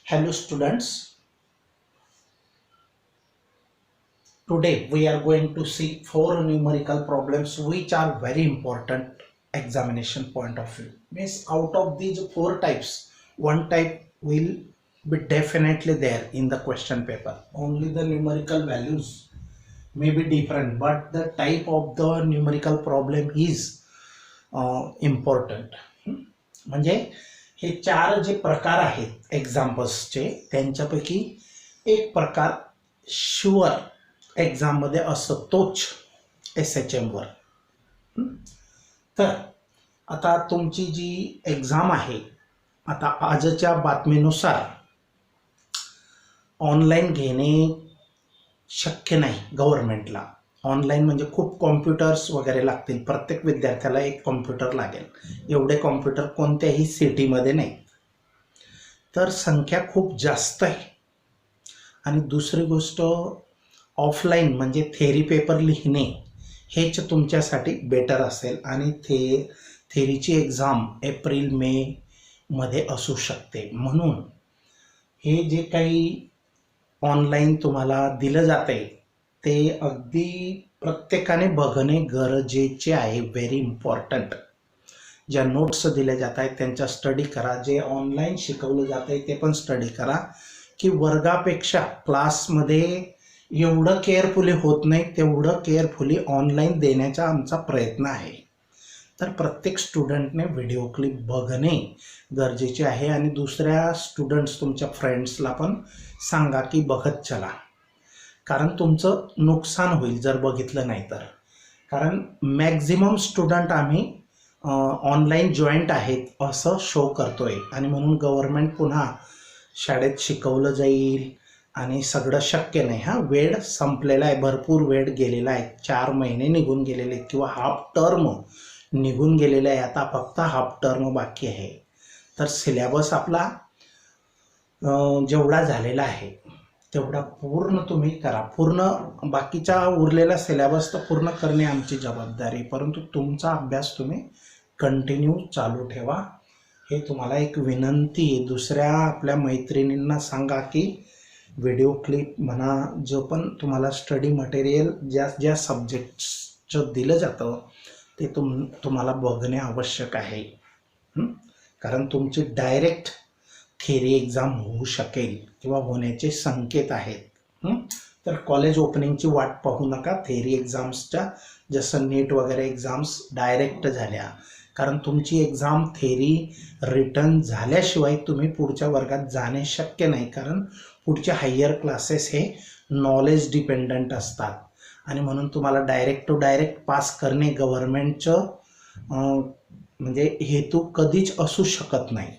Hello students, today we are going to see four numerical problems which are very important examination point of view. Means out of these four types, one type will be definitely there in the question paper. Only the numerical values may be different, but the type of the numerical problem is important. म्हणजे हे चार जे प्रकार आहेत एक्झाम्पल्सचे त्यांच्यापैकी एक प्रकार sure एक्झाममध्ये असतोच SHM वर. तर आता तुमची जी एक्झाम आहे, आता आजच्या बातमीनुसार ऑनलाईन घेणे शक्य नाही गव्हर्नमेंटला. ऑनलाईन म्हणजे खूप कॉम्प्युटर्स वगैरे लागतील, प्रत्येक विद्यार्थ्याला एक कॉम्प्युटर लागेल. एवढे कॉम्प्युटर कोणत्याही सिटीमध्ये नाही, तर संख्या खूप जास्त आहे. आणि दुसरी गोष्ट ऑफलाईन म्हणजे थेरी पेपर लिहिणे हेच तुमच्यासाठी बेटर असेल. आणि थेरीची एक्झाम एप्रिल मे मध्ये असू शकते. म्हणून हे जे काही ऑनलाईन तुम्हाला दिलं जाते ते अगदी प्रत्येकाने बघणे गरजेचे आहे. Very important. ज्या नोट्स दिल्या जात आहेत त्यांचा स्टडी करा. जे ऑनलाईन शिकवलं जात आहे ते पण स्टडी करा. की वर्गापेक्षा क्लासमध्ये एवढं केअरफुली होत नाही तेवढं केअरफुली ऑनलाईन देण्याचा आमचा प्रयत्न आहे. तर प्रत्येक स्टुडंटने व्हिडिओ क्लिप बघणे गरजेचे आहे. आणि दुसऱ्या स्टुडंट्स तुमच्या फ्रेंड्सला पण सांगा की बघत चला, कारण तुमचं नुकसान होईल जर बघितलं नाही तर. कारण मॅक्झिमम स्टुडंट आम्ही ऑनलाईन जॉईंट आहेत असं शो करतोय. आणि म्हणून गव्हर्नमेंट पुन्हा शाळेत शिकवलं जाईल आणि सगळं शक्य नाही. हा वेळ संपलेला आहे, भरपूर वेळ गेलेला आहे. 4 महिने निघून गेलेले आहेत किंवा हाफ टर्म निघून गेलेला आहे. आता फक्त हाफ टर्म बाकी आहे. तर सिलेबस आपला जेवढा झालेला आहे तेवढा पूर्ण तुम्ही करा. पूर्ण बाकीचा उरलेला सिलेबस तर पूर्ण करणे आमची जबाबदारी, परंतु तुमचा अभ्यास तुम्ही कंटिन्यू चालू ठेवा. हे तुम्हाला एक विनंती आहे. दुसऱ्या आपल्या मैत्रिणींना सांगा की व्हिडिओ क्लिप म्हणा, जो पण तुम्हाला स्टडी मटेरियल ज्या ज्या सब्जेक्ट्सचं दिलं जातं ते तुम्हाला बघणे आवश्यक आहे. कारण तुमची डायरेक्ट थेरी एक्झाम होऊ शकेल किंवा होण्याचे संकेत आहेत. तर कॉलेज ओपनिंगची वाट पाहू नका. थेरी एक्झाम्सच्या जसं नीट वगैरे एक्झाम्स डायरेक्ट झाल्या, कारण तुमची एक्झाम थेरी रिटर्न झाल्याशिवाय तुम्ही पुढच्या वर्गात जाणे शक्य नाही. कारण पुढचे हायर क्लासेस हे नॉलेज डिपेंडंट असतात. आणि म्हणून तुम्हाला डायरेक्ट टू डायरेक्ट पास करणे गव्हर्नमेंटचं म्हणजे हेतू कधीच असू शकत नाही.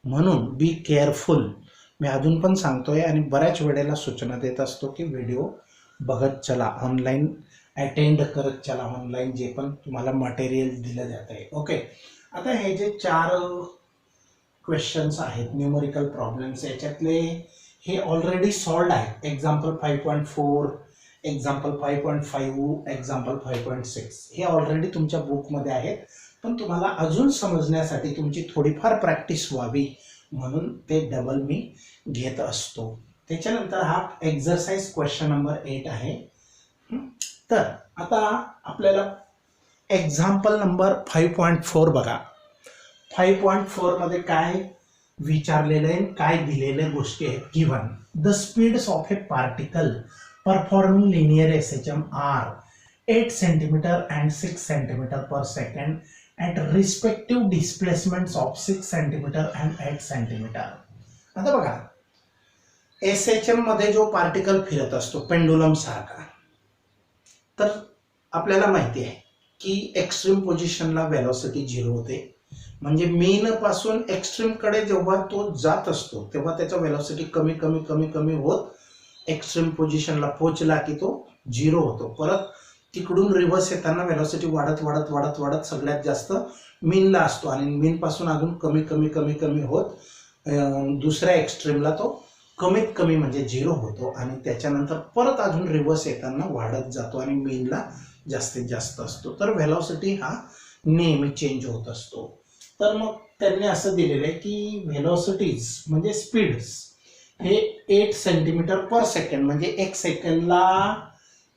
म्हणून बी केअरफुल. मी अजून पण सांगतोय आणि बऱ्याच वेळेला सूचना देत असतो की व्हिडिओ बघत चला, ऑनलाईन अटेंड करत चला, ऑनलाईन जे पण तुम्हाला मटेरियल दिलं जात आहे. ओके. आता हे जे 4 क्वेश्चन्स आहेत न्यूमरिकल प्रॉब्लेम्स, याच्यातले हे ऑलरेडी सॉल्व्ड आहेत. एक्झाम्पल 5.4, एक्झाम्पल 5.5, एक्झाम्पल 5.6 हे ऑलरेडी तुमच्या बुकमध्ये आहेत. पण तुम्हाला अजून समजण्यासाठी तुमची थोडीफार प्रॅक्टिस व्हावी म्हणून ते डबल मी घेत असतो. त्याच्यानंतर हा एक्झरसाइज क्वेश्चन नंबर 8 आहे. तर आता आपल्याला एक्झाम्पल नंबर 5.4 बघा. 5.4 मध्ये काय विचारलेलं आहे, काय दिलेल्या गोष्टी आहेत. Given the speeds of a particle performing linear SHM are 8 centimetre and 6 centimetre per second at respective displacements of 6 centimetre and 8 centimetre. आता बघा, SHM मध्ये जो पार्टिकल फिरत असतो पेंडुलम सारखा, तर आपल्याला माहिती आहे की एक्स्ट्रीम पोझिशनला वेलोसिटी 0 होते. म्हणजे मीन पासून एक्स्ट्रीम कडे जेव्हा तो जात असतो तेव्हा त्याचा वेलोसिटी कमी कमी कमी कमी होत एक्स्ट्रीम पोझिशनला पोहोचला की तो 0 होतो. परत तिकडून रिव्हर्स येताना वेलोसिटी वाढत वाढत वाढत वाढत सगळ्यात जास्त मीनला असतो आणि मीन पासून अजून कमी कमी कमी कमी होत दुसऱ्या एक्स्ट्रीमला तो कमीत कमी म्हणजे 0 होतो. आणि त्याच्यानंतर परत अजून रिव्हर्स येताना वाढत जातो आणि मीनला जास्तीत जास्त असतो. तर वेलोसिटी हा नेहमी चेंज होत असतो. तर मग त्यांनी असं दिलेलं आहे की व्हेलॉसिटीज म्हणजे स्पीड्स हे 8 सेंटीमीटर पर सेकंड म्हणजे 1 सेकंडला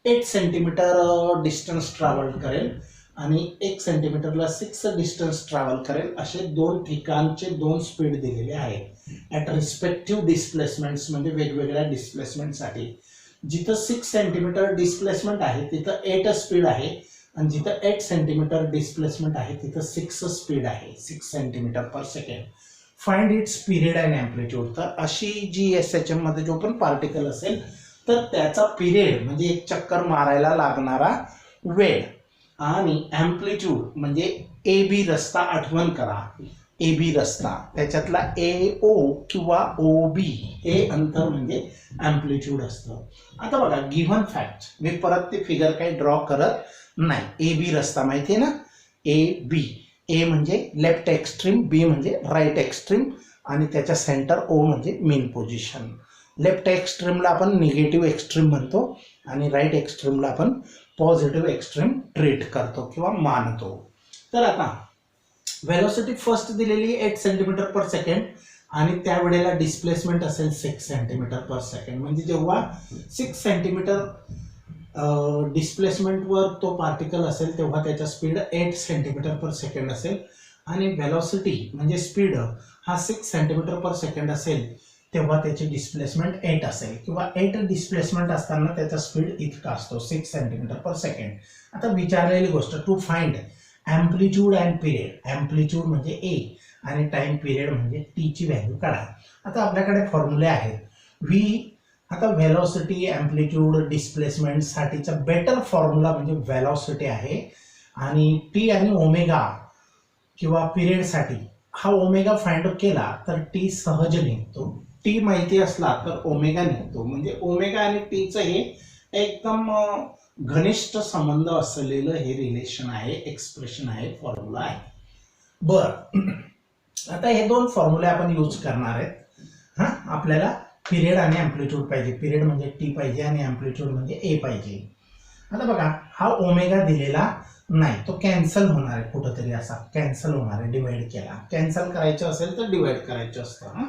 8 सेंटीमीटर डिस्टन्स ट्रॅव्हल करेल आणि 1 सेंटीमीटरला 6 डिस्टन्स ट्रॅव्हल करेल. असे दोन ठिकाणचे दोन स्पीड दिलेले आहेत ॲट रिस्पेक्टिव्ह डिस्प्लेसमेंट्स म्हणजे वेगवेगळ्या डिस्प्लेसमेंटसाठी. जिथं 6 सेंटीमीटर डिस्प्लेसमेंट आहे तिथं 8 स्पीड आहे आणि जिथं 8 सेंटीमीटर डिस्प्लेसमेंट आहे तिथं 6 स्पीड आहे, 6 centimetre per second. Find its period and amplitude. तर अशी जी SHM मध्ये जो पण पार्टिकल असेल तर त्याचा पिरियड म्हणजे एक चक्कर मारायला लागणारा वेळ आणि अँप्लिट्यूड म्हणजे AB रस्ता आठवण करा, AB रस्ता त्याच्यातला AO किंवा OB हे अंतर म्हणजे अँप्लिट्यूड असतं. आता बघा गिव्हन फॅक्ट, मी परत ते फिगर काही ड्रॉ करत नाही. AB रस्ता माहिती आहे ना, AB. ए म्हणजे लेफ्ट एक्स्ट्रीम, बी म्हणजे राईट एक्स्ट्रीम आणि त्याच्या सेंटर O म्हणजे मेन पोझिशन. लेफ्ट एक्स्ट्रीमला आपण निगेटिव्ह एक्स्ट्रीम म्हणतो आणि राईट एक्स्ट्रीमला आपण पॉझिटिव्ह एक्स्ट्रीम ट्रीट करतो किंवा मानतो. तर आता व्हेलॉसिटी फर्स्ट दिलेली 8 सेंटीमीटर पर सेकंड आणि त्यावेळेला डिस्प्लेसमेंट असेल 6 सेंटीमीटर पर सेकंड. म्हणजे जेव्हा 6 सेंटीमीटर डिस्प्लेसमेंटवर तो पार्टिकल असेल तेव्हा त्याचा स्पीड 8 सेंटीमीटर पर सेकंड असेल आणि व्हेलॉसिटी म्हणजे स्पीड हा 6 सेंटीमीटर पर सेकंड असेल तेव्हा त्याची डिस्प्लेसमेंट 8 असेल किंवा 8 डिस्प्लेसमेंट असताना त्याचा स्पीड इतका असतो 6 सेंटीमीटर पर सेकंड. आता विचारलेली गोष्ट to find amplitude and period. Amplitude म्हणजे A आणि टाइम पिरियड म्हणजे T ची व्हॅल्यू काढा. आता आपल्याकडे फॉर्म्युले आहेत. आता व्हेलॉसिटी, अँप्लिट्यूड, डिस्प्लेसमेंट साठीचा बेटर फॉर्म्युला म्हणजे व्हेलॉसिटी आहे आणि टी आणि ओमेगा किंवा पिरियडसाठी हा ओमेगा फाइंड केला तर टी सहज निघतो. टी माहिती असला तर ओमेगा निघतो. म्हणजे ओमेगा आणि टीचं हे एकदम घनिष्ठ संबंध असलेलं हे रिलेशन आहे, एक्सप्रेशन आहे, फॉर्म्युला आहे. बरं, आता हे दोन फॉर्म्युले आपण यूज करणार आहेत. आपल्याला पिरियड आणि अँप्लिट्यूड पाहिजे. पिरियड म्हणजे टी पाहिजे आणि अँप्लिट्यूड म्हणजे ए पाहिजे. आता बघा हा ओमेगा दिलेला नाही, तो कॅन्सल होणार आहे कुठंतरी, असा कॅन्सल होणार आहे. डिवाइड केला, कॅन्सल करायचं असेल तर डिवाइड करायचं असतं.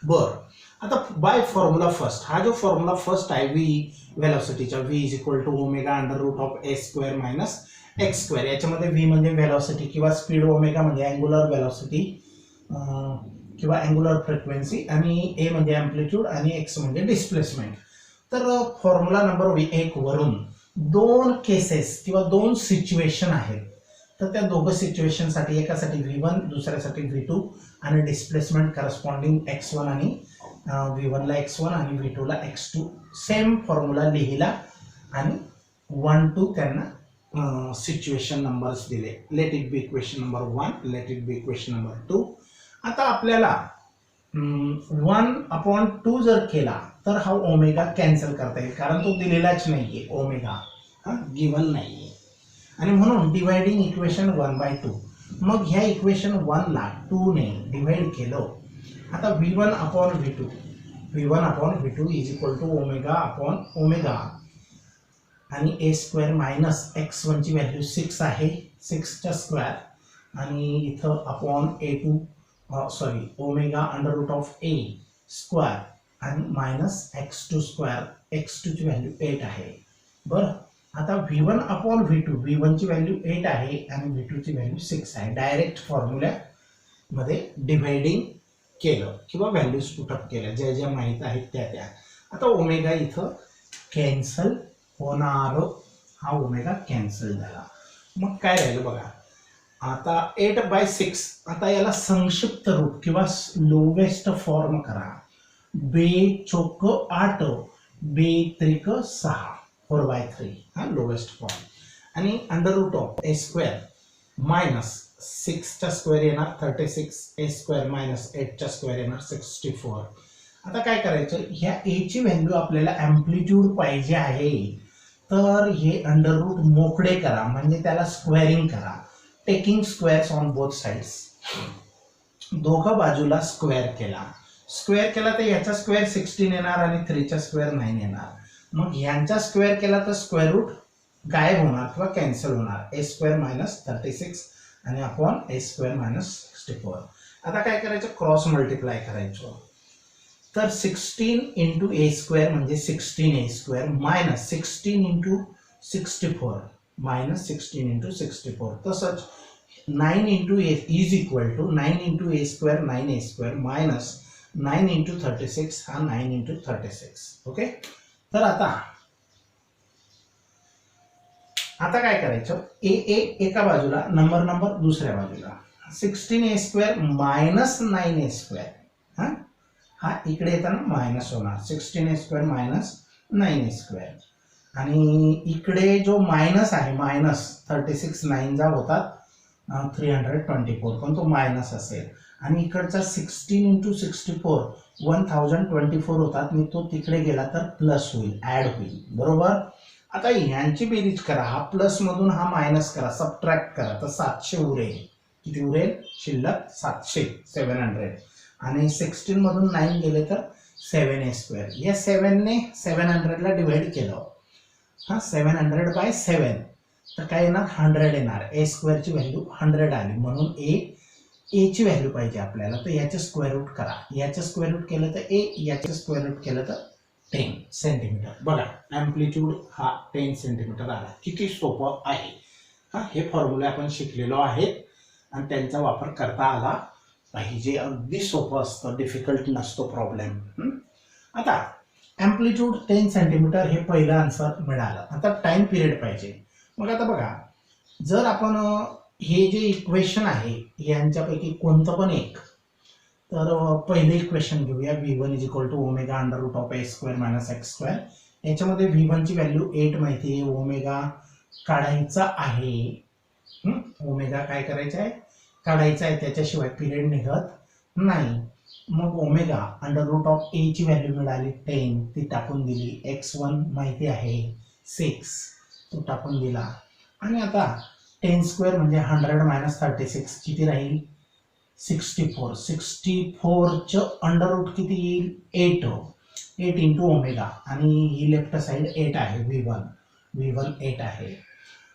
बरं, आता बाय फॉर्म्युला फर्स्ट, हा जो फॉर्म्युला फर्स्ट आहे व्हेलॉसिटीचा, V is equal to omega under root of A square minus x square. याच्यामध्ये V म्हणजे व्हेलॉसिटी किंवा स्पीड, ओमेगा म्हणजे अँग्युलर व्हेलॉसिटी किंवा अँग्युलर फ्रिक्वेन्सी आणि ए म्हणजे अँप्लिट्यूड आणि एक्स म्हणजे डिस्प्लेसमेंट. तर फॉर्म्युला नंबर 1 वरून दोन केसेस किंवा दोन सिच्युएशन आहेत. तर त्या दोघं सिच्युएशनसाठी एकासाठी V1 दुसऱ्यासाठी V2 आणि डिस्प्लेसमेंट करस्पॉन्डिंग x1 आणि V1 ला x1 आणि V2 ला x2 सेम फॉर्म्युला लिहिला आणि 1 2 त्यांना सिच्युएशन नंबर्स दिले. Let it be equation number 1, let it be equation number 2. आता आपल्याला 1/2 जर केला तर हा ओमेगा कॅन्सल करता येईल कारण तो दिलेलाच नाहीये, ओमेगा गिवन नाहीये आणि म्हणून डिवाइडिंग इक्वेशन 1/2. मग ह्या इक्वेशन 1 ला 2 ने डिवाइड केलं. आता V1/V2 is equal to omega upon omega आणि ए स्क्वेअर मायनस x1 ची व्हॅल्यू 6 आहे, 6 चा स्क्वेअर आणि इथं upon A2 omega under root of A square आणि मायनस x2 स्क्वेअर, x2 ची व्हॅल्यू 8 आहे. बरं, आता V1/V2, V1 ची व्हॅल्यू 8 आहे आणि V2 ची व्हॅल्यू 6 आहे. डायरेक्ट फॉर्म्युल्यामध्ये डिवाइडिंग केलं किंवा व्हॅल्यूज पुटअप केल्या ज्या ज्या माहित आहेत त्या. आता ओमेगा इथं कॅन्सल होणार, हा ओमेगा कॅन्सल झाला. मग काय राहिलं बघा, आता 8/6. आता याला संक्षिप्त रूप किंवा लोवेस्ट फॉर्म करा. 2 चौक 8, 2 त्रिक 6, 4/3 हा लोवेस्ट फॉर्म आणि under root of A square minus 6 चा स्क्वेअर येणार 36, ए स्क्वेअर मायनस 8 चा स्क्वेअर येणार 64. आता काय करायचं, ह्या ए ची व्हॅल्यू आपल्याला अँप्लिट्यूड पाहिजे आहे तर हे अंडर रूट मोकळे करा म्हणजे त्याला स्क्वेअरिंग करा. Taking squares on both sides, दोघं बाजूला स्क्वेअर केला तर याचा स्क्वेअर 16 येणार आणि 3 चा स्क्वेअर 9 येणार. मग यांचा स्क्वेअर केला तर स्क्वेअर रूट गायब होणार किंवा कॅन्सल होणार. ए स्क्वेअर मायनस 36 आणि अपॉन ए स्क्वेअर मायनस 64. आता काय करायचं, क्रॉस मल्टिप्लाय करायचं. तर 16 इंटू ए स्क्वेअर म्हणजे 16 A square minus 16 into 64 minus 16 into 64. तसंच 9 into A is equal to 9 into A square 9 A square minus 9 into 36 हा 9 इंटू 36. ओके. तर आता काय करायचं, ए एका बाजूला, नंबर दुसऱ्या बाजूला. 16 A square minus 9 A square हा इकडे येताना मायनस होणार. 16 A square minus 9 A square आणि इकडे जो मायनस आहे मायनस 36 9 जा होतात 324 पण तो मायनस असेल आणि इकडचा 16 इंटू 64 1024 होतात. मी तो तिकडे गेला तर प्लस होईल, ऍड होईल. बरोबर. आता यांची बेरीज करा, हा प्लस मधून हा मायनस करा, सबट्रॅक्ट करा, तर 700 उरेल. किती उरेल शिल्लक? 700 700 आणि 16 मधून 9 गेले तर 7 ए स्क्वेअर. या 7 ने 700 ला डिवाइड केलं हा 700 बाय 7 तर काय येणार 100 येणार. ए स्क्वेअरची व्हॅल्यू 100 आली म्हणून ए ची व्हॅल्यू पाहिजे आपल्याला. तर याचे स्क्वेअर रूट करा, याचे स्क्वेअर रूट केलं तर ए, याचे स्क्वेअर रूट केलं तर 10 सेंटीमीटर. बघा ॲम्प्लिट्यूड हा 10 सेंटीमीटर आला. किती सोपं आहे हा. हे फॉर्म्युले आपण शिकलेलो आहेत आणि त्यांचा वापर करता आला पाहिजे. अगदी सोपं असतं, डिफिकल्ट नसतो प्रॉब्लेम. आता ॲम्प्लिट्यूड 10 सेंटीमीटर हे पहिलं आन्सर मिळालं. आता टाइम पिरियड पाहिजे. मग आता बघा, जर आपण हे जे इक्वेशन आहे यांच्यापैकी कोणतं पण एक, तर पहिले इक्वेशन घेऊया. v1 is equal to omega under root of A square minus x square. याच्यामध्ये v1 ची व्हॅल्यू 8 माहिती आहे, ओमेगा काढायचा आहे. ओमेगा काय करायचा आहे? काढायचा आहे, त्याच्याशिवाय पिरियड निघत नाही. मग ओमेगा अंडर रूट ऑफ ए ची व्हॅल्यू मिळाली 10, ती टाकून दिली. x1 माहिती आहे 6, तो टाकून दिला. आणि आता 10 स्क्वेअर म्हणजे 100 मायनस 36 किती राहील? 64. 64 चं अंडर रूट किती येईल? 8 इंटू ओमेगा आणि ही लेफ्ट साइड 8 आहे. v1 8 आहे.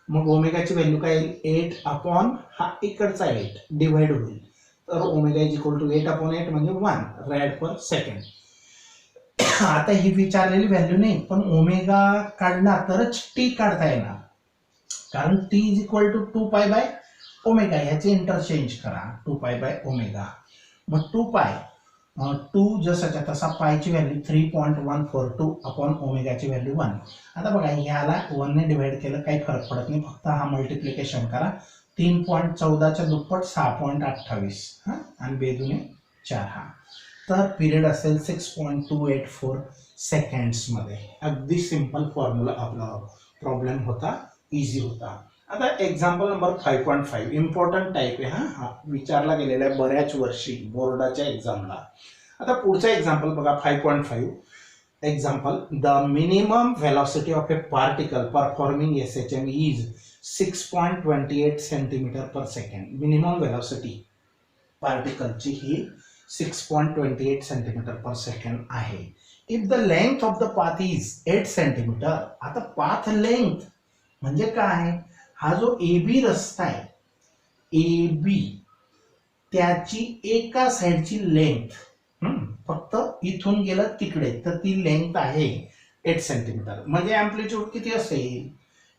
मग ओमेगाची व्हॅल्यू काय येईल? 8 अपॉन हा इकडचा 8 डिवाइड होईल. तर omega is equal to 8 upon 8 म्हणजे 1 रॅड पर सेकंड. आता ही विचारलेली व्हॅल्यू नाही, पण ओमेगा काढला तरच टी काढता येणार, कारण T is equal to 2 pi by omega. ह्याचे इंटरचेंज करा 2 पाय बाय ओमेगा. मग 2 पाय 2 जसाच्या तसा पायची व्हॅल्यू 3.142 अपॉन ओमेगाची व्हॅल्यू 1. आता बघा ह्याला 1 ने डिवाइड केलं काही फरक पडत नाही, फक्त हा मल्टिप्लिकेशन करा. 3.14 च्या दुप्पट 6.28 आणि बेदुने 4 हा. तर पिरियड असेल 6.284 सेकंड्स मध्ये. अगदी सिंपल फॉर्म्युला आपला प्रॉब्लेम होता, इझी होता. आता एक्झाम्पल नंबर 5.5 इम्पॉर्टंट टाईप आहे हा विचारला गेलेला आहे बऱ्याच वर्षी बोर्डाच्या एक्झामला. आता पुढचा एक्झाम्पल बघा 5.5 example. The minimum velocity of a particle performing SHM is 6.28 centimetre per second. Minimum velocity पार्टिकलची ही 6.28 सेंटीमीटर पर सेकंड आहे. If the length of the path is 8 centimetre. आता पाथ लेंथ म्हणजे काय? हा जो AB रस्ता आहे AB त्याची एका साइडची लेंथ फक्त इथून गेलं तिकडे तर ती लेंथ आहे 8 सेंटीमीटर. म्हणजे ॲम्प्लिट्यूड किती असेल?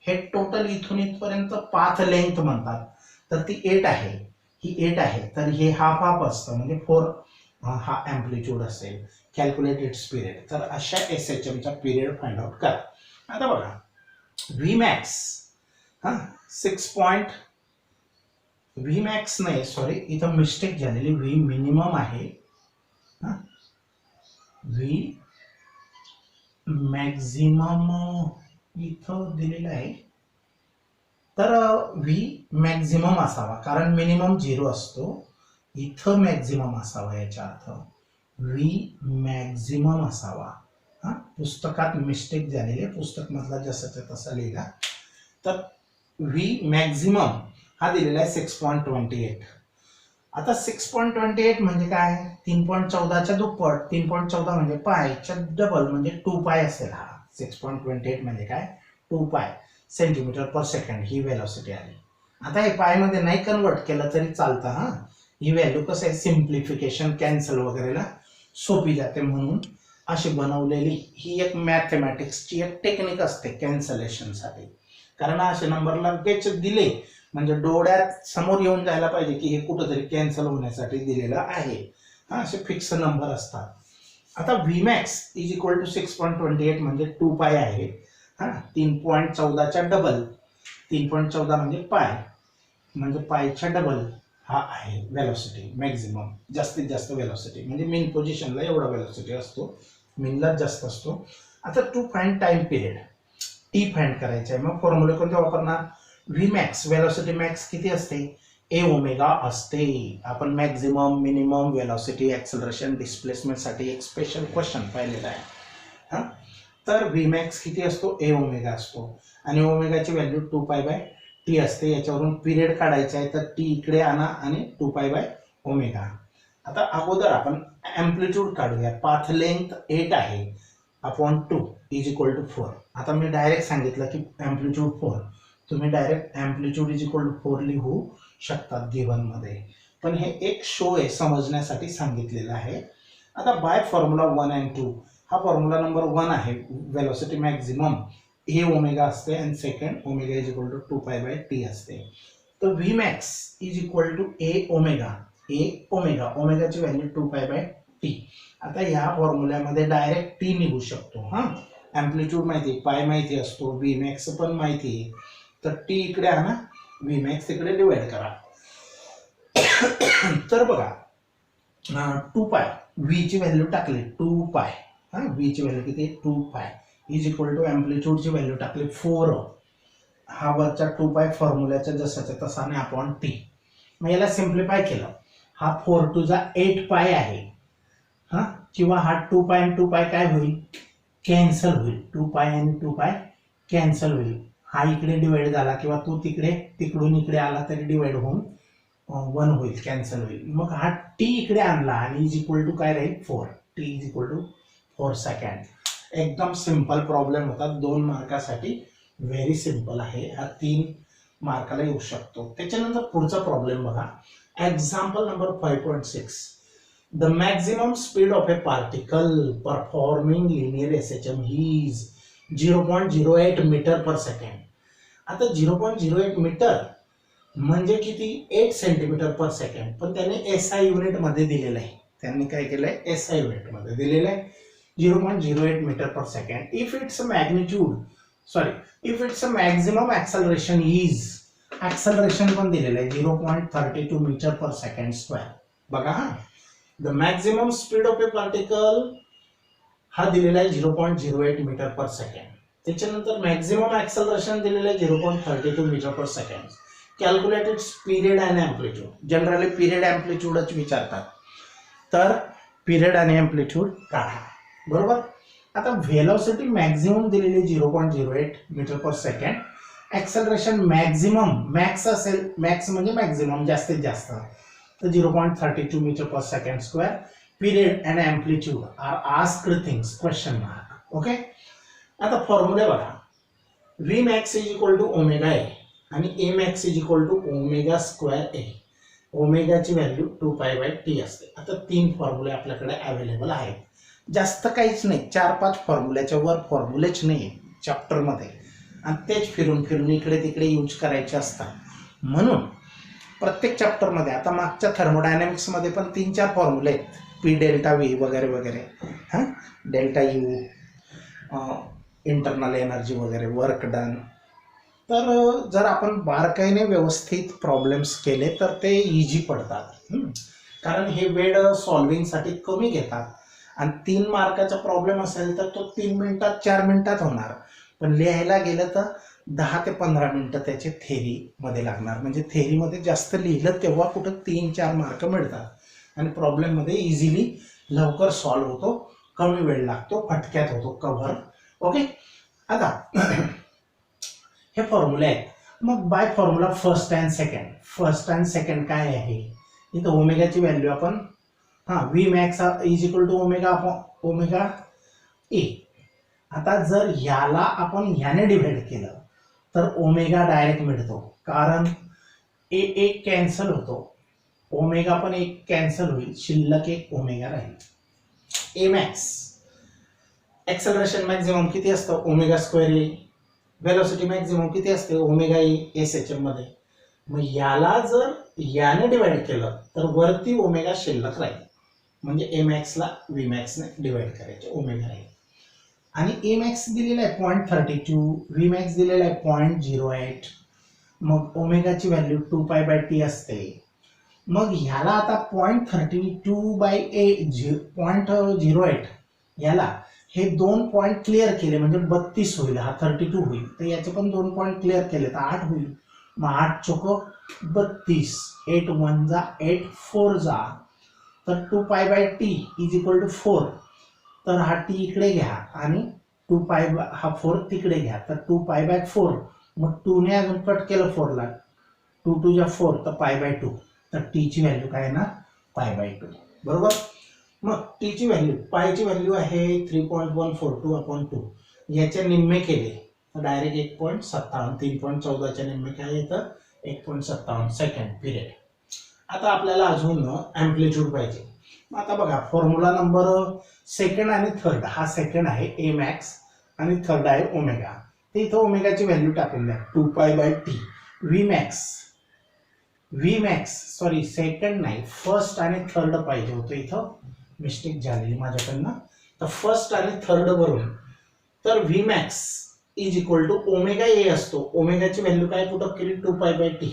हे टोटल इथून इथपर्यंत पाथ लेंथ म्हणतात, तर ती 8 आहे, ही 8 आहे. तर हे हाफ हाफ असतं म्हणजे 4 हा ॲम्प्लिट्यूड असेल. Calculate it's period. तर अशा SHM चा पिरियड फाइंड आउट करा. आता बघा Vmax 6. Vmax नाही, सॉरी इथं मिस्टेक झालेली. V मिनिमम आहे, V मॅक्झिमम इथं दिलेलं आहे. तर V मॅक्झिमम असावा, कारण मिनिमम 0 असतो. इथं मॅक्झिमम असावा, याचा अर्थ V मॅक्झिमम असावा. पुस्तकात मिस्टेक झालेली आहे, पुस्तक मधला जसाच्या तसा लिहिला. तर V मॅक्झिमम हा दिलेला आहे 6.28. आता 6.28 म्हणजे काय? 3.14 च्या दुप्पट. 3.14 म्हणजे पायच्या डबल म्हणजे 2 पाय असेल हा. 6.28 म्हणजे काय? 2 पाय सेंटीमीटर पर सेकंड ही व्हेलॉसिटी आली. आता हे पाय मध्ये नाही कन्वर्ट केलं तरी चालतं हा. ही व्हॅल्यू कसं आहे सिम्प्लिफिकेशन कॅन्सल वगैरेला सोपी जाते म्हणून अशी बनवलेली ही एक मॅथमॅटिक्सची एक टेक्निक असते कॅन्सलेशनसाठी. कारण असे नंबर लगेच दिले म्हणजे डोळ्यात समोर येऊन जायला पाहिजे की हे कुठंतरी कॅन्सल होण्यासाठी दिलेलं आहे. हा, असे फिक्स नंबर असतात. आता Vmax इज इक्वल टू 6.28 म्हणजे 2 पाय आहे. हा, 3.14च्या डबल, 3.14 म्हणजे पाय, म्हणजे पायच्या डबल हा आहे वेलोसिटी मॅक्झिमम, जास्तीत जास्त वेलोसिटी. म्हणजे मेन पोझिशनला एवढा वेलोसिटी असतो, मेनला जास्त असतो. आता to find time period, t find करायचा आहे. मग फॉर्म्युला कोणते वापरणार? Vmax वेलोसिटी मॅक्स किती असते? ए ओमेगा असते. आपण maximum, minimum velocity, acceleration, displacement साठी एक स्पेशल क्वेश्चन पाहिलेला आहे. हा, तर Vmax किती असतो? ए ओमेगा असतो. आणि ओमेगाची व्हॅल्यू 2 पाय बाय टी असते. याच्यावरून पिरियड काढायचा आहे तर टी इकडे आणा आणि 2 पाय बाय ओमेगा. आता अगोदर आपण अँप्लिट्यूड काढूया. पाथ लेंथ 8 आहे अपॉन 2 इज इक्वल टू 4. आता मी डायरेक्ट सांगितलं की अँप्लिट्यूड 4, तुम्ही direct amplitude is equal to 4 लिहू शकतात गिवन मध्ये, पण हे एक शो आहे समजण्यासाठी सांगितलेलं आहे. आता बाय फॉर्म्युला 1 अँड 2, हा फॉर्म्युला नंबर 1 आहे. वेलोसिटी मॅक्झिमम ए ओमेगा असते आणि second omega is equal to 2 pi by T असते. तर Vmax is equal to A omega, ओमेगाची व्हॅल्यू 2 पाय बाय टी. आता या फॉर्म्युल्यामध्ये डायरेक्ट टी निघू शकतो. हा, अँप्लिट्यूड माहिती, पाय माहिती असतो, Vmax पण माहिती आहे, तर टी इकडे आणा, Vmax तिकडे डिवाइड करा. तर बघा 2 पाय, व्ही ची व्हॅल्यू टाकली 2 पाय, हा, व्ही ची व्हॅल्यू किती? 2 पाय इज इक्वल टू अँप्लिट्यूडची व्हॅल्यू टाकली 4, हा वरच्या 2 पाय फॉर्म्युल्याच्या जसाच्या तसाने अपॉन टी. मग याला सिम्प्लिफाय केलं, हा 4 टू जा 8 पाय आहे. हा, किंवा हा 2 पाय आणि 2 पाय काय होईल? कॅन्सल होईल. 2 पाय आणि 2 पाय कॅन्सल होईल. हा इकडे डिवाइड झाला किंवा तो तिकडे तिकडून इकडे आला तरी डिवाइड होऊन 1 होईल, कॅन्सल होईल. मग हा टी इकडे आणला आणि इज इक्वल टू काय राहील? 4. T is equal to 4 second. एकदम सिंपल प्रॉब्लेम होता 2 मार्कासाठी, व्हेरी सिंपल आहे. हा 3 मार्काला येऊ शकतो. त्याच्यानंतर पुढचा प्रॉब्लेम बघा, example number 5.6. The maximum speed of a particle performing linear SHM is 0.08 metre per second. आता 0.08 मीटर म्हणजे किती? 8 सेंटीमीटर पर सेकंड. पण त्याने एसआय युनिट मध्ये दिलेलं आहे. त्यांनी काय केलंय? एसआय युनिट मध्ये दिलेलं आहे 0.08 metre per second. If its maximum acceleration is, acceleration पण दिलेलं आहे 0.32 मीटर पर सेकंड स्क्वेअर. बघा, the maximum speed of a particle हा दिलेला आहे 0.08 मीटर पर सेकंड. त्याच्यानंतर मॅक्झिमम ऍक्सलरेशन दिलेलं आहे 0.32 metre per second. Calculated period आणि अँप्लिट्यूड, जनरली पिरियड अँप्लिट्यूडच विचारतात, तर पिरियड आणि अँप्लिट्यूड काढा. बरोबर. आता व्हेलॉसिटी मॅक्झिमम दिलेली 0.08 metre per second. Acceleration maximum, max असेल, मॅक्स म्हणजे मॅक्झिमम, जास्तीत जास्त, तर 0.32 metre per second square. Period and amplitude are asked things, question mark. Okay. आता फॉर्म्युला बघा, Vmax is equal to omega A आणि Amax is equal to omega square A. ओमेगाची value 2 pi by T असते. आता 3 फॉर्म्युले आपल्याकडे available आहेत. जास्त काहीच नाही, 4-5 फॉर्म्युल्याच्या वर फॉर्म्युलेच नाही चॅप्टरमध्ये, आणि तेच फिरून फिरून इकडे तिकडे यूज करायचे असतात. म्हणून प्रत्येक चॅप्टरमध्ये, आता मागच्या थर्मोडायनॅमिक्समध्ये पण 3-4 फॉर्म्युले आहेत, पी डेल्टा व्ही वगैरे वगैरे, हां, डेल्टा यू, इंटरनल एनर्जी वगैरे, वर्क डन. तर जर आपण बारकाईने व्यवस्थित प्रॉब्लेम्स केले तर ते इझी पडतात. कारण हे वेळ सॉल्विंगसाठी कमी घेतात. आणि 3 मार्काचा प्रॉब्लेम असेल तर तो 3 मिनिटात 4 मिनिटात होणार, पण लिहायला गेलं तर 10 ते 15 मिनिटं त्याचे थेरीमध्ये लागणार. म्हणजे थेरीमध्ये जास्त लिहिलं तेव्हा कुठं 3-4 मार्क मिळतात आणि प्रॉब्लेममध्ये इझिली लवकर सॉल्व्ह होतो, कमी वेळ लागतो, फटक्यात होतो कव्हर. ओके. आता हे फॉर्म्युले आहेत. मग by formula first and second काय आहे? इथं ओमेगाची व्हॅल्यू आपण, Vmax is equal to omega a. आता जर याला आपण याने डिवाइड केलं तर ओमेगा डायरेक्ट मिळतो, कारण ए कॅन्सल होतो, ओमेगा पण एक कॅन्सल होईल, शिल्लक एक ओमेगा राहील. ए मॅक्स एक्सेलरेशन मॅक्झिमम किती असतं omega square a, velocity maximum किती असते omega a S H M मध्ये. मग याला जर याने डिवाइड केलं तर वरती ओमेगा शिल्लक राहील, म्हणजे ए मॅक्सला व्ही मॅक्सने डिवाइड करायचे ओमेगा राहील. आणि ए मॅक्स दिलेला आहे 0.32, व्ही मॅक्स दिलेला आहे 0.08, मग ओमेगाची व्हॅल्यू 2π/t असते. मग ह्याला आता 0.32/0.08 याला हे 2 पॉईंट क्लिअर केले म्हणजे 32 होईल, हा 32 होईल, तर याचे पण 2 पॉईंट क्लिअर केले तर 8 होईल. मग 8 चोक 32, 8 1 जा 8 4 जा, तर 2π/t इज इक्वल टू 4. तर हा टी इकडे घ्या आणि 2π हा 4 तिकडे घ्या, तर 2π/4. मग 2 ने अजून कट केलं 4 ला, 2 2 जा 4 तर π/2, तर टी ची व्हॅल्यू काय येणार π/2. बरोबर. मग टी ची व्हॅल्यू पायची व्हॅल्यू आहे 3.142/2, याचे निम्मे केले तर डायरेक्ट 1.57, 3.14 च्या निम्मे काय येतं 1.57 सेकंड पिरियड. आता आपल्याला अजून अँप्लिट्यूड पाहिजे. आता बघा फॉर्म्युला नंबर सेकंड आणि थर्ड, हा सेकंड आहे ए मॅक्स आणि थर्ड आहे ओमेगा. तर इथं ओमेगाची व्हॅल्यू टाकून द्या 2π/t. V max sorry second नाही फर्स्ट आणि थर्ड पाहिजे होतं, इथं मिस्टेक झालेली माझ्याकडनं. तर फर्स्ट आणि थर्ड वरून तर V max is equal to omega a असतो, ओमेगाची व्हॅल्यू काय पुटअप केली 2π/t.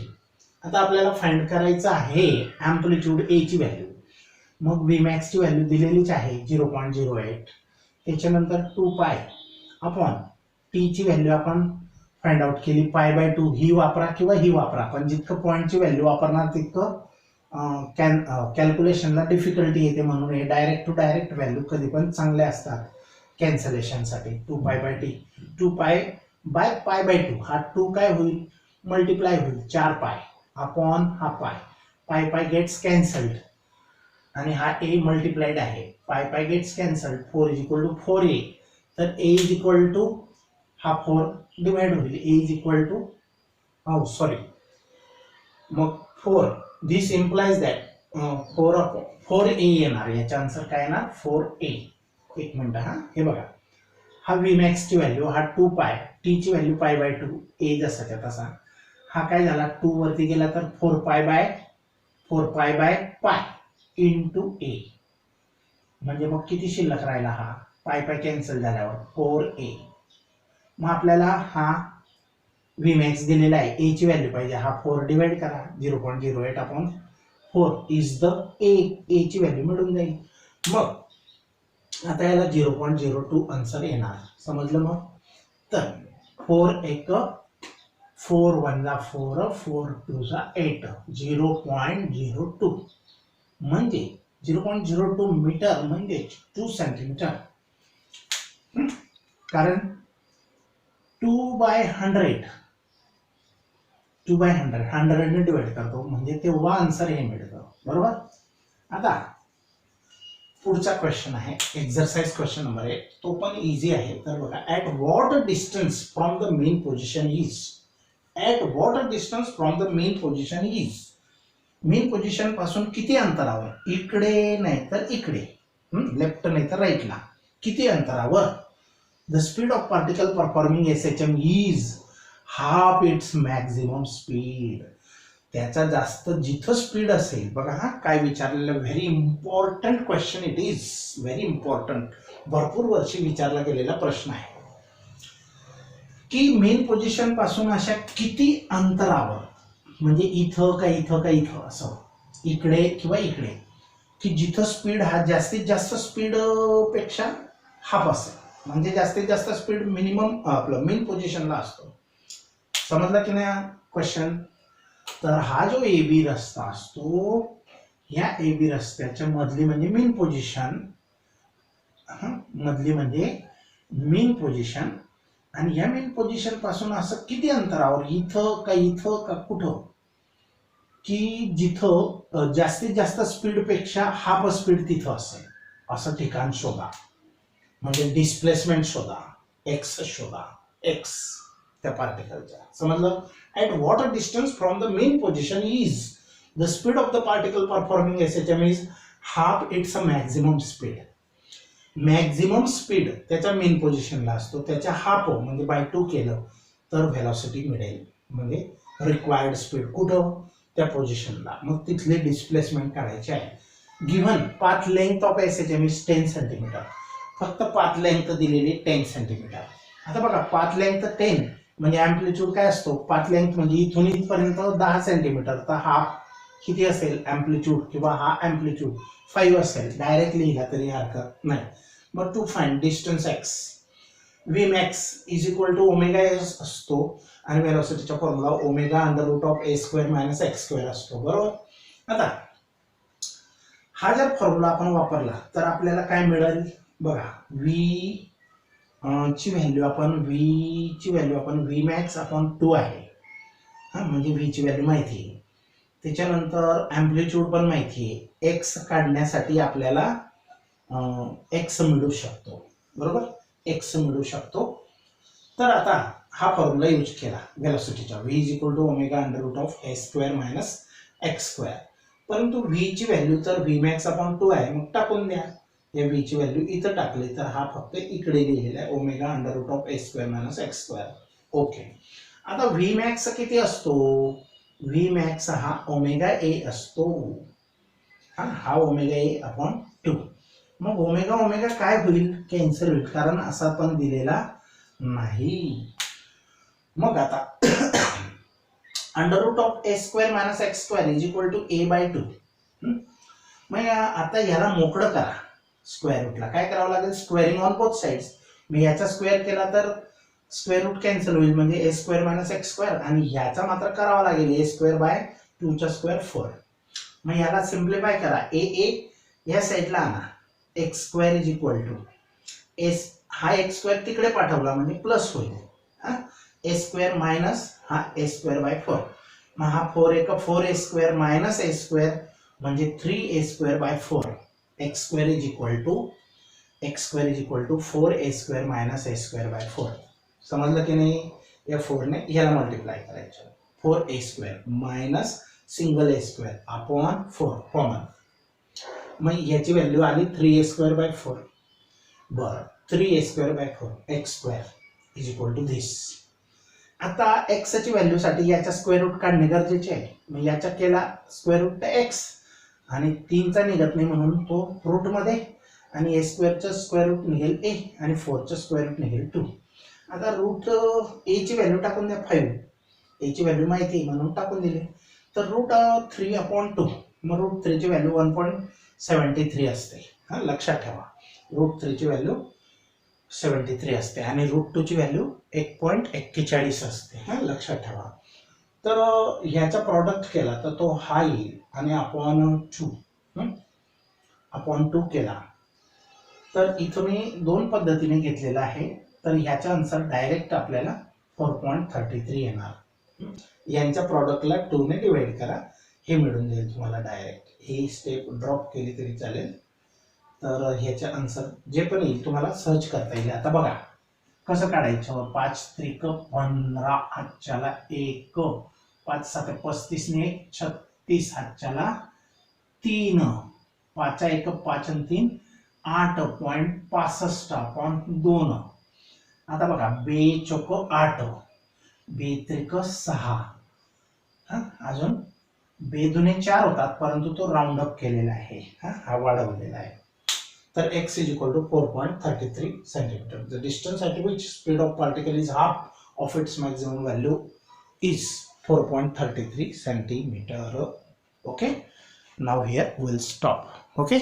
आता आपल्याला फाइंड करायचं आहे अँप्लिट्यूड ए ची व्हॅल्यू. मग व्ही मॅक्स ची व्हॅल्यू दिलेलीच आहे 0.08, त्याच्यानंतर 2π अपॉन टी ची व्हॅल्यू आपण फाइंड आउट केली π/2, ही वापरा किंवा ही वापरा, पण जितकं पॉईंटची व्हॅल्यू वापरणार तितकं कॅल्क्युलेशनला डिफिकल्टी येते, म्हणून हे डायरेक्ट टू डायरेक्ट व्हॅल्यू कधी पण चांगले असतात कॅन्सलेशनसाठी. 2π/t 2π/π/2, हा 2 काय होईल मल्टिप्लाय होईल 4π अपॉन हा पाय गेट्स कॅन्सल्ड आणि हा ए मल्टिप्लाइड आहे, pi gets cancelled, 4 is equal to 4a. तर ए इज इक्वल टू हा 4 डिवाइड होईल, ए इज इक्वल टू मग 4, दिस इम्प्लाइज दॅट 4a येणार, याचा आन्सर काय येणार 4a. एक मिनिट हा, हे बघा हा व्ही मॅक्स ची व्हॅल्यू हा 2π, टी ची व्हॅल्यू π/2, ए जसाच्या तसा, हा काय झाला 2 वरती गेला तर 4π/π इंटू ए, म्हणजे मग किती शिल्लक राहिला हा पाय कॅन्सल झाल्यावर 4a. मग आपल्याला हा व्ही मॅक्स दिलेला आहे, ए ची व्हॅल्यू पाहिजे, हा 4 डिवाइड करा 0.08 अपॉन 4 इज द ए ची व्हॅल्यू मिळून जाईल. मग आता याला 0.02 आन्सर येणार, समजलं. मग तर 4 1 4 1 जा 4 4 2 जा 8 0.02 म्हणजे 0.02 मीटर म्हणजे 2 सेंटीमीटर. कारण 2/100 100 ने डिवाइड करतो म्हणजे तेव्हा आन्सर हे मिळतं. बरोबर. आता पुढचा क्वेश्चन आहे एक्सरसाइज क्वेश्चन नंबर 1, तो पण इझी आहे. तर बघा at what distance from the main position is, at what distance from the main position is, main position पासून किती अंतरावर, इकडे नाही तर इकडे, लेफ्ट नाही तर राईटला, किती अंतरावर the speed of particle performing SHM is half it's maximum speed. त्याचा जास्त जिथं स्पीड असेल, बघा हा काय विचारलेलं, very important question, it is very important, भरपूर वर्षी विचारला गेलेला प्रश्न आहे की मेन पोझिशन पासून अशा किती अंतरावर, म्हणजे इथं का इथं का इथं, असं इकडे किंवा इकडे, की जिथं स्पीड हा जास्तीत जास्त स्पीड पेक्षा हाफ असेल, म्हणजे जास्तीत जास्त स्पीड मिनिमम आपलं मेन पोझिशनला असतो. समजला की नाही क्वेश्चन. तर हा जो ए बी रस्ता असतो, ह्या ए बी रस्त्याच्या मधली म्हणजे मेन पोझिशन, मधली म्हणजे मेन पोझिशन, आणि ह्या मेन पोझिशन पासून असं किती अंतरावर, इथं का कुठं, की जिथं जास्तीत जास्त स्पीड पेक्षा हाफ स्पीड तिथं असेल, असं ठिकाण शोधा. म्हणजे डिस्प्लेसमेंट शोधा, एक्स शोधा, एक्स त्या पार्टिकलचा. समजलं. At what distance from the main position is the speed of the particle performing SHM is half it's a maximum speed. Maximum speed त्याच्या मेन पोझिशनला असतो, त्याच्या हाफ म्हणजे बाय 2 केलं तर व्हेलॉसिटी मिळेल, म्हणजे रिक्वायर्ड स्पीड कुठं त्या पोझिशनला. मग तिथले डिस्प्लेसमेंट काढायचे आहे. Given path length of SHM is 10 centimetre. फक्त पाथ लेंथ दिलेली 10 सेंटीमीटर. आता बघा पाथ लेंथ 10 म्हणजे अँप्लिट्यूड काय असतो, पाथ लेंथ म्हणजे इथून इथपर्यंत 10 सेंटीमीटर, तर हा किती असेल अँप्लिट्यूड, किंवा हा अँप्लिट्यूड 5 असेल. डायरेक्ट लिहिला तरी हरकत नाही. मग to find distance X, V max is equal to omega S असतो आणि वेलोसिटीचा formula omega under root of A square minus x square असतो, बरोबर. आता हा जर फॉर्म्युला आपण वापरला तर आपल्याला काय मिळेल बघा, व्ही ची व्हॅल्यू आपण व्ही मॅक्स अपॉन 2 आहे, म्हणजे व्ही ची व्हॅल्यू माहिती आहे. त्याच्यानंतर अँप्लिट्यूड पण माहिती आहे. एक्स काढण्यासाठी आपल्याला एक्स मिळू शकतो, बरोबर, एक्स मिळू शकतो. तर आता हा फॉर्म्युला यूज केला वेलोसिटीचा, V is equal to omega under root of A square minus x square. परंतु व्ही ची व्हॅल्यू तर व्ही मॅक्स अपॉन 2 आहे, मग टाकून द्या. या व्ही ची व्हॅल्यू इथं टाकली तर हा फक्त इकडे लिहिलेला आहे omega under root of A square minus x square. Okay. आता व्ही मॅक्स किती असतो, व्ही मॅक्स हा ओमेगा ए असतो, हा ओमेगा ए अपॉन 2. मग ओमेगा ओमेगा काय होईल, कॅन्सल होईल, कारण असा पण दिलेला नाही. मग आता under root of A square minus x square is equal to a by 2. मग आता याला मोकळं करा. स्क्वेअर रूटला काय करावं लागेल, स्क्वेअरिंग ऑन बोथ साइड्स. मी याचा स्क्वेअर केला तर स्क्वेअर रूट कॅन्सल होईल, म्हणजे ए स्क्वेअर मायनस एक्स स्क्वेअर, आणि ह्याचा मात्र करावा लागेल ए स्क्वेअर बाय 2 चा स्क्वेअर 4. मग याला सिम्प्लिफाय करा, ए या साईडला आणा, x square is equal to s, हा एक्स स्क्वेअर तिकडे पाठवला म्हणजे प्लस होईल, ए स्क्वेअर मायनस हा ए स्क्वेअर बाय 4. मग हा 4 एक 4 A square minus A square म्हणजे 3 A square by 4. X square is equal to 4 A square minus A square by 4. समजलं की नाही. या 4 ने ह्याला मल्टिप्लाय करायचं, 4 A square minus single A square upon 4 common. मग याची व्हॅल्यू आली 3 ए स्क्वेअर बाय 4. बरं, 3 A square by 4 X square is equal to this. आता एक्स ची व्हॅल्यू साठी याचा स्क्वेअर रूट काढणे गरजेचे आहे. मग याचा केला स्क्वेअर रूट एक्स आणि 3 चा निघत नाही म्हणून तो रूट मध्ये, आणि ए स्क्वेअरचं स्क्वेअर रूट निघेल ए आणि 4 चं स्क्वेअर रूट निघेल 2. आता रूट ए ची व्हॅल्यू टाकून द्या 5. ए ची व्हॅल्यू माहिती आहे म्हणून टाकून दिली. तर रूट 3 अपॉन 2, मग रूट 3 ची व्हॅल्यू 1.73 असते. लक्षात ठेवा, रूट 3 ची व्हॅल्यू 73 असते आणि रूट 2 ची व्हॅल्यू 1.41 असते. लक्षात ठेवा. तर ह्याचा प्रॉडक्ट केला तर तो हा येईल आणि अपॉन 2 केला तर इथं मी 2 पद्धतीने घेतलेला आहे. तर ह्याचा आन्सर डायरेक्ट आपल्याला 4.33 येणार. यांच्या प्रॉडक्टला 2 ने डिवाइड करा, हे मिळून जाईल तुम्हाला डायरेक्ट. ही स्टेप ड्रॉप केली तरी चालेल. तर ह्याचा आन्सर जे पण येईल तुम्हाला सर्च करता येईल. आता बघा कसं काढायचं. 5 त्रिक 15 हातच्याला 1, 5 7 35 ने 36 हातच्याला 3, 5 1 5 आणि 3 8.65 अपॉन 2. आता बघा बे चोक 8, बे त्रिक 6, अजून बे दुने 4 होतात परंतु तो राऊंड अप केलेला आहे, हा वाढवलेला आहे. तर x is equal to 4.33 centimeter. The distance at which speed of particle is half of its maximum value is 4.33 centimeter. Okay. Now here we'll stop. Okay.